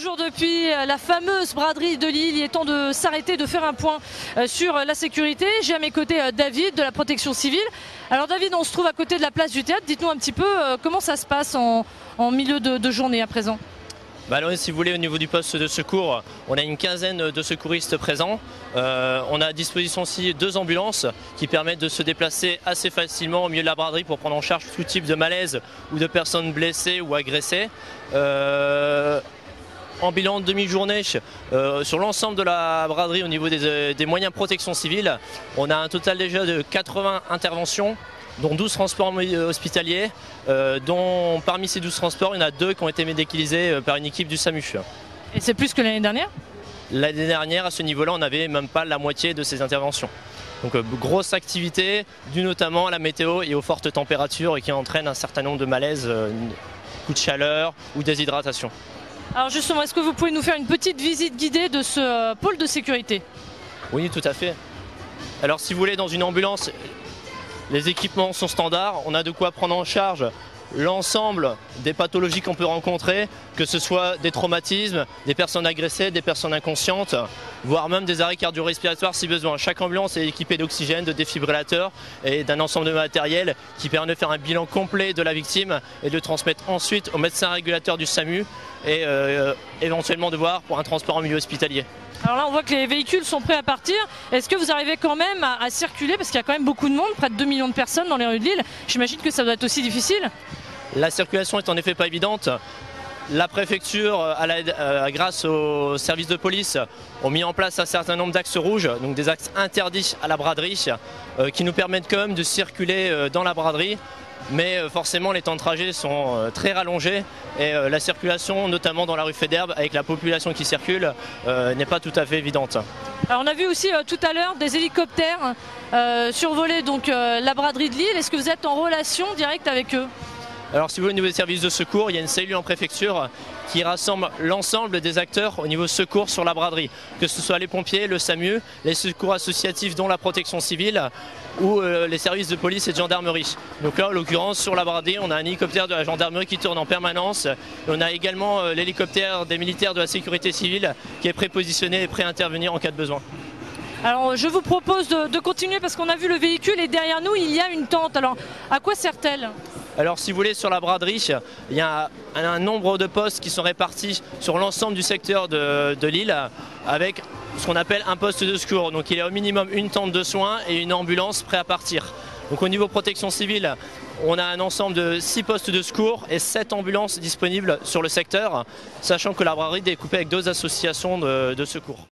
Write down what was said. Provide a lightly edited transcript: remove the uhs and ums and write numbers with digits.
toujours depuis la fameuse braderie de Lille. Il est temps de s'arrêter, de faire un point sur la sécurité. J'ai à mes côtés David de la protection civile. Alors David, on se trouve à côté de la place du théâtre. Dites-nous un petit peu comment ça se passe en milieu de journée à présent. Alors, si vous voulez, au niveau du poste de secours, on a une quinzaine de secouristes présents. On a à disposition aussi 2 ambulances qui permettent de se déplacer assez facilement au milieu de la braderie pour prendre en charge tout type de malaise ou de personnes blessées ou agressées. En bilan de demi-journée, sur l'ensemble de la braderie au niveau des moyens de protection civile, on a un total déjà de 80 interventions, dont 12 transports hospitaliers, dont parmi ces 12 transports, il y en a 2 qui ont été médicalisés par une équipe du SAMU. Et c'est plus que l'année dernière ? L'année dernière, à ce niveau-là, on n'avait même pas la moitié de ces interventions. Donc grosse activité, due notamment à la météo et aux fortes températures et qui entraînent un certain nombre de malaises, coups de chaleur ou déshydratation. Alors justement, est-ce que vous pouvez nous faire une petite visite guidée de ce pôle de sécurité ? Oui, tout à fait. Alors si vous voulez, dans une ambulance, les équipements sont standards, on a de quoi prendre en charge l'ensemble des pathologies qu'on peut rencontrer, que ce soit des traumatismes, des personnes agressées, des personnes inconscientes, voire même des arrêts cardio-respiratoires si besoin. Chaque ambulance est équipée d'oxygène, de défibrillateurs et d'un ensemble de matériel qui permet de faire un bilan complet de la victime et de transmettre ensuite au médecin régulateur du SAMU et éventuellement de voir pour un transport en milieu hospitalier. Alors là, on voit que les véhicules sont prêts à partir. Est-ce que vous arrivez quand même à circuler? Parce qu'il y a quand même beaucoup de monde, près de 2 millions de personnes dans les rues de Lille. J'imagine que ça doit être aussi difficile. La circulation est en effet pas évidente. La préfecture, grâce aux services de police, ont mis en place un certain nombre d'axes rouges, donc des axes interdits à la braderie, qui nous permettent quand même de circuler dans la braderie. Mais forcément les temps de trajet sont très rallongés et la circulation, notamment dans la rue Faidherbe, avec la population qui circule, n'est pas tout à fait évidente. Alors on a vu aussi tout à l'heure des hélicoptères survoler donc, la braderie de Lille. Est-ce que vous êtes en relation directe avec eux ? Alors si vous voulez, au niveau des services de secours, il y a une cellule en préfecture qui rassemble l'ensemble des acteurs au niveau secours sur la braderie, que ce soit les pompiers, le SAMU, les secours associatifs dont la protection civile ou les services de police et de gendarmerie. Donc là en l'occurrence sur la braderie on a un hélicoptère de la gendarmerie qui tourne en permanence et on a également l'hélicoptère des militaires de la sécurité civile qui est prépositionné et prêt à intervenir en cas de besoin. Alors je vous propose de continuer parce qu'on a vu le véhicule et derrière nous il y a une tente. Alors à quoi sert-elle ? Alors si vous voulez, sur la braderie, il y a un nombre de postes qui sont répartis sur l'ensemble du secteur de Lille avec ce qu'on appelle un poste de secours. Donc il y a au minimum une tente de soins et une ambulance prête à partir. Donc au niveau protection civile, on a un ensemble de 6 postes de secours et 7 ambulances disponibles sur le secteur, sachant que la braderie est découpée avec 2 associations de secours.